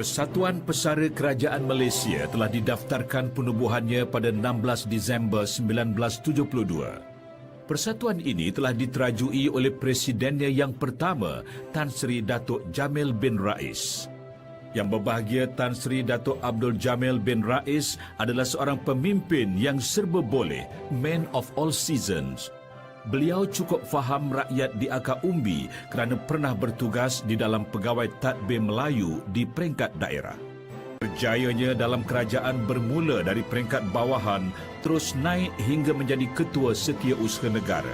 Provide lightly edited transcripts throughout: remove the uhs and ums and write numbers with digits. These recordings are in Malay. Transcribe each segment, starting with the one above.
Persatuan Pesara Kerajaan Malaysia telah didaftarkan penubuhannya pada 16 Disember 1972. Persatuan ini telah diterajui oleh Presidennya yang pertama, Tan Sri Datuk Jamil bin Rais. Yang berbahagia Tan Sri Datuk Abdul Jamil bin Rais adalah seorang pemimpin yang serba boleh, man of all seasons. Beliau cukup faham rakyat di akar umbi kerana pernah bertugas di dalam Pegawai Tadbir Melayu di peringkat daerah. Kerjayanya dalam kerajaan bermula dari peringkat bawahan terus naik hingga menjadi Ketua Setiausaha Negara.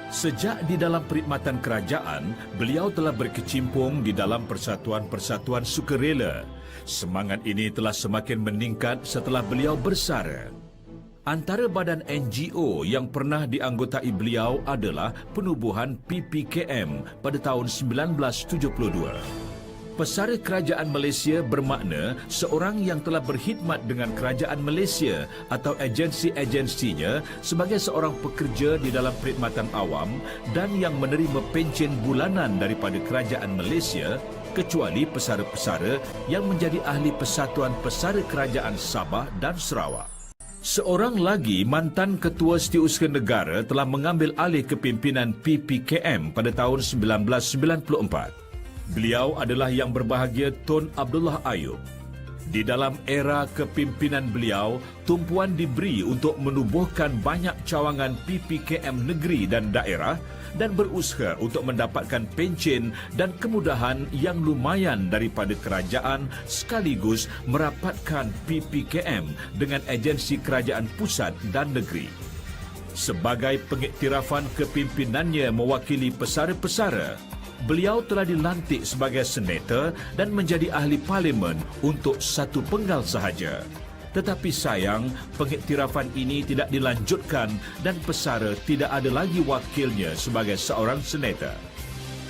Sejak di dalam perkhidmatan kerajaan, beliau telah berkecimpung di dalam persatuan-persatuan sukarela. Semangat ini telah semakin meningkat setelah beliau bersara. Antara badan NGO yang pernah dianggotai beliau adalah penubuhan PPKM pada tahun 1972. Pesara Kerajaan Malaysia bermakna seorang yang telah berkhidmat dengan Kerajaan Malaysia atau agensi-agensinya sebagai seorang pekerja di dalam perkhidmatan awam dan yang menerima pencen bulanan daripada Kerajaan Malaysia, kecuali pesara-pesara yang menjadi ahli Persatuan Pesara Kerajaan Sabah dan Sarawak. Seorang lagi mantan Ketua Setiausaha Negara telah mengambil alih kepimpinan PPKM pada tahun 1994. Beliau adalah yang berbahagia Tun Abdullah Ayub. Di dalam era kepimpinan beliau, tumpuan diberi untuk menubuhkan banyak cawangan PPKM negeri dan daerah dan berusaha untuk mendapatkan pencen dan kemudahan yang lumayan daripada kerajaan sekaligus merapatkan PPKM dengan agensi kerajaan pusat dan negeri. Sebagai pengiktirafan kepimpinannya mewakili pesara-pesara, beliau telah dilantik sebagai senator dan menjadi ahli parlimen untuk 1 penggal sahaja. Tetapi sayang, pengiktirafan ini tidak dilanjutkan dan pesara tidak ada lagi wakilnya sebagai seorang senator.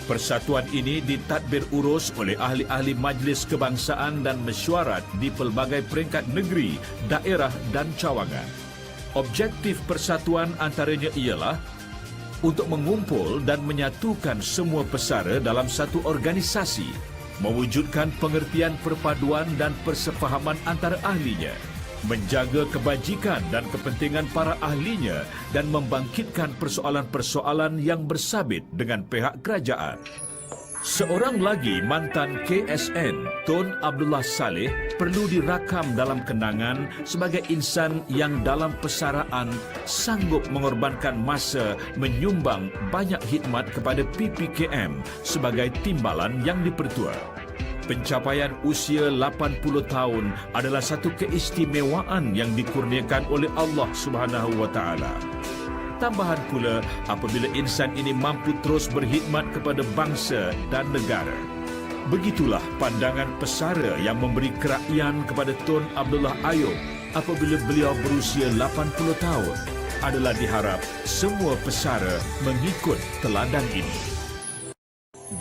Persatuan ini ditadbir urus oleh ahli-ahli majlis kebangsaan dan mesyuarat di pelbagai peringkat negeri, daerah dan cawangan. Objektif persatuan antaranya ialah untuk mengumpul dan menyatukan semua pesara dalam satu organisasi, mewujudkan pengertian perpaduan dan persefahaman antara ahlinya, menjaga kebajikan dan kepentingan para ahlinya dan membangkitkan persoalan-persoalan yang bersabit dengan pihak kerajaan. Seorang lagi mantan KSN, Tun Abdullah Saleh, perlu dirakam dalam kenangan sebagai insan yang dalam pesaraan sanggup mengorbankan masa menyumbang banyak khidmat kepada PPKM sebagai timbalan yang dipertua. Pencapaian usia 80 tahun adalah satu keistimewaan yang dikurniakan oleh Allah Subhanahu wa taala. Tambahan pula apabila insan ini mampu terus berkhidmat kepada bangsa dan negara. Begitulah pandangan pesara yang memberi kerakyaan kepada Tun Abdullah Ayub apabila beliau berusia 80 tahun. Adalah diharap semua pesara mengikut teladan ini.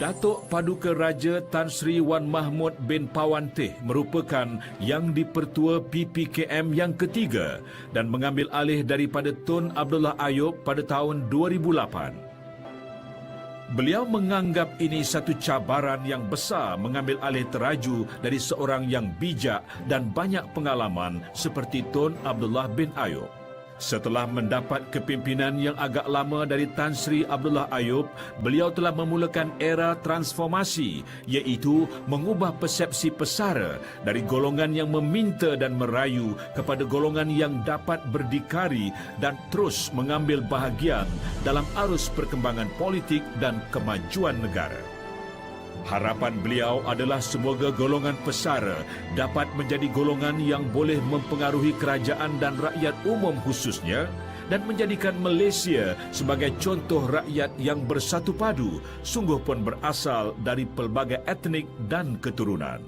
Datuk Paduka Raja Tan Sri Wan Mahmud bin Pawanteh merupakan yang dipertua PPKM yang ketiga dan mengambil alih daripada Tun Abdullah Ayub pada tahun 2008. Beliau menganggap ini satu cabaran yang besar mengambil alih teraju dari seorang yang bijak dan banyak pengalaman seperti Tun Abdullah bin Ayub. Setelah mendapat kepimpinan yang agak lama dari Tan Sri Abdullah Ayub, beliau telah memulakan era transformasi, iaitu mengubah persepsi pesara dari golongan yang meminta dan merayu kepada golongan yang dapat berdikari dan terus mengambil bahagian dalam arus perkembangan politik dan kemajuan negara. Harapan beliau adalah semoga golongan pesara dapat menjadi golongan yang boleh mempengaruhi kerajaan dan rakyat umum khususnya dan menjadikan Malaysia sebagai contoh rakyat yang bersatu padu, sungguh pun berasal dari pelbagai etnik dan keturunan.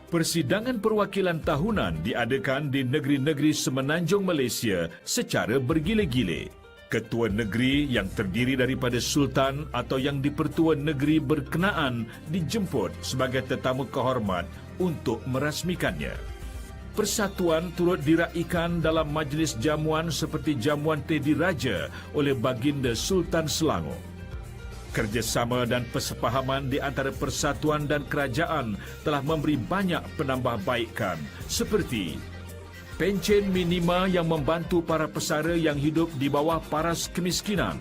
Persidangan perwakilan tahunan diadakan di negeri-negeri semenanjung Malaysia secara bergile-gile. Ketua negeri yang terdiri daripada Sultan atau yang di-Pertua Negeri berkenaan dijemput sebagai tetamu kehormat untuk merasmikannya. Persatuan turut diraikan dalam majlis jamuan seperti jamuan Teddy Raja oleh Baginda Sultan Selangor. Kerjasama dan persefahaman di antara persatuan dan kerajaan telah memberi banyak penambahbaikan seperti pencen minima yang membantu para pesara yang hidup di bawah paras kemiskinan,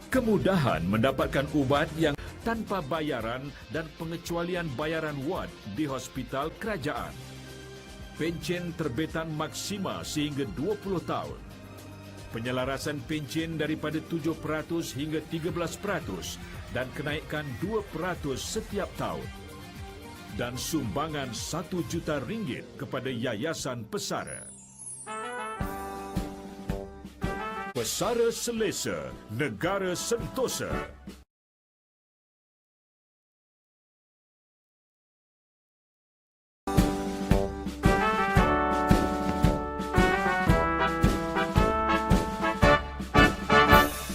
kemudahan mendapatkan ubat yang tanpa bayaran dan pengecualian bayaran wad di hospital kerajaan, pencen terbitan maksima sehingga 20 tahun, penyelarasan pencen daripada 7% hingga 13% dan kenaikan 2% setiap tahun, dan sumbangan RM1 juta kepada Yayasan Pesara. Pesara selesa, negara sentosa.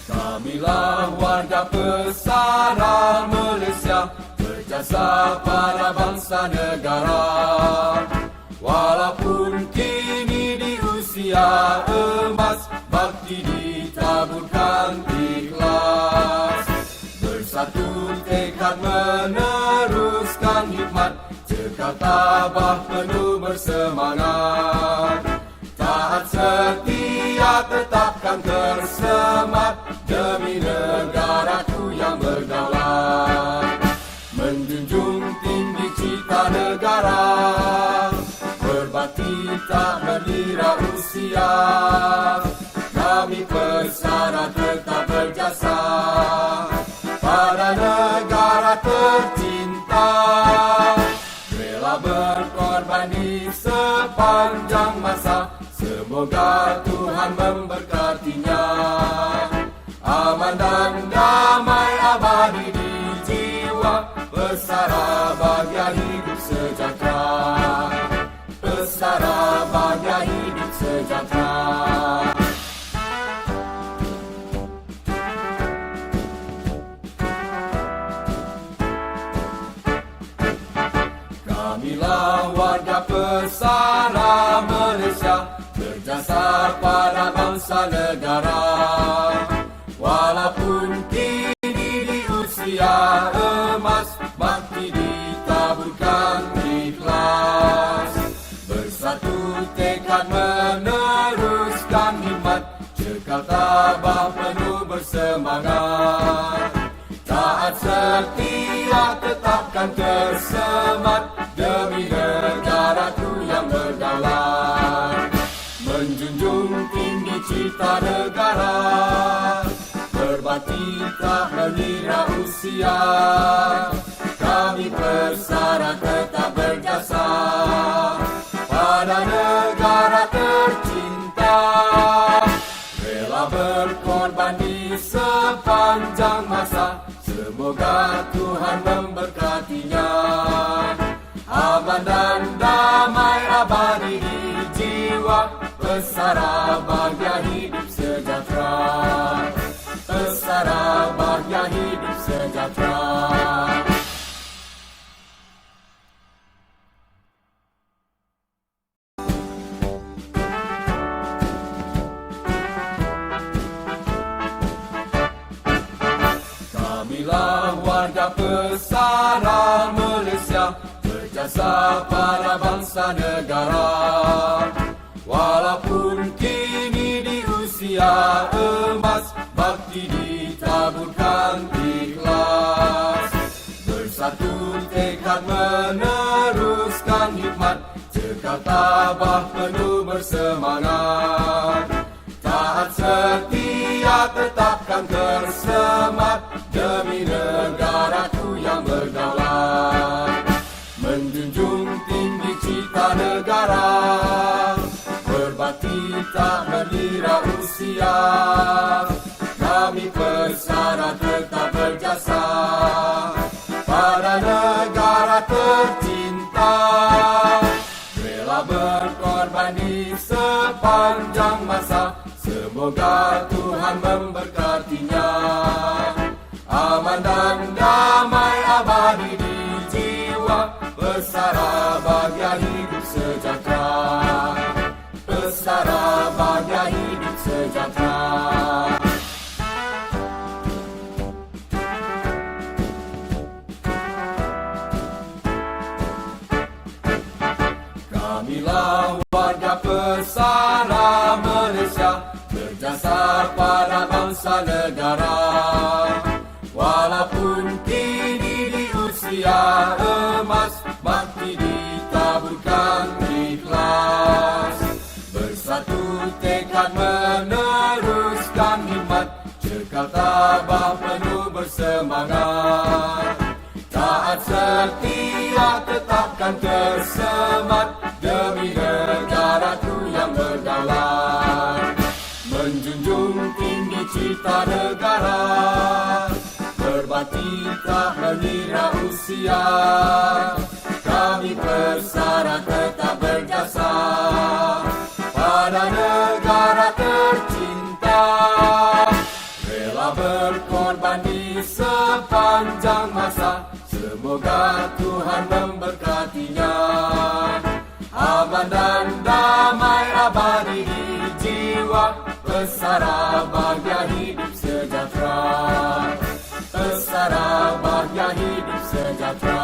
Kamilah warga Pesara Malaysia, berjasa pada bangsa negara. Walaupun kini di usia emas, bakti ditaburkan ikhlas. Bersatu tekad meneruskan hikmat, cekal tabah penuh bersemangat. Taat setia tetapkan tersemat, demi negaraku yang berdaulat. Menjunjung tinggi cita negara, berbakti tak mengira usia. Kami Pesara tetap berjasa pada negara tercinta, rela berkorban di sepanjang masa. Semoga Tuhan memberkatinya. Aman dan damai abadi di jiwa, Pesara bahagia hidup sejahtera. Pesara bahagia hidup sejahtera. Kamilah warga Pesara Malaysia, berjasa pada bangsa negara. Walaupun kini di usia emas, bakti ditaburkan ikhlas. Bersatu tekad meneruskan hikmat, cekal tabah penuh bersemangat. Taat setia tetapkan tersemat, demi negaraku yang berdaulat. Menjunjung tinggi cita negara, berbakti tak mengira usia. Kami Pesara tetap berjasa pada negara tercinta, rela berkorban di sepanjang masa. Semoga Tuhan memberkatinya. Aman dan damai abadi di jiwa, Pesara bahagia hidup sejahtera. Pesara bahagia hidup sejahtera. Kamilah warga Pesara Malaysia, berjasa pada bangsa negara. Walaupun kini di usia emas, bakti ditaburkan ikhlas. Bersatu tekad meneruskan hikmat, cekal tabah penuh bersemangat. Taat setia tetapkan tersemat, demi negaraku yang berdaulat. Menjunjung tinggi cita negara, berbakti tak mengira usia. Kami persara tetap berjasa pada negara tercinta, rela berkorban di sepanjang masa. Semoga Tuhan memberkatinya. Aman dan damai abadi di jiwa, bersara bahagia hidup sejahtera. Bersara bahagia hidup sejahtera. Kamilah warga Pesara Malaysia, berjasa pada bangsa negara. Walaupun kini di usia emas, bakti ditaburkan ikhlas. Bersatu tekad meneruskan hikmat, cekal tabah penuh bersemangat. Taat setia tetapkan tersemat, demi negaraku yang berdaulat. Menjunjung tinggi cita negara, berbakti tak mengira usia. Kami persara tetap berjasa pada negara tercinta, rela berkorban di sepanjang masa. Semoga Tuhan memberkatinya. Aman dan damai abadi di jiwa, bersara bahagia hidup sejahtera. Bersara bahagia hidup sejahtera.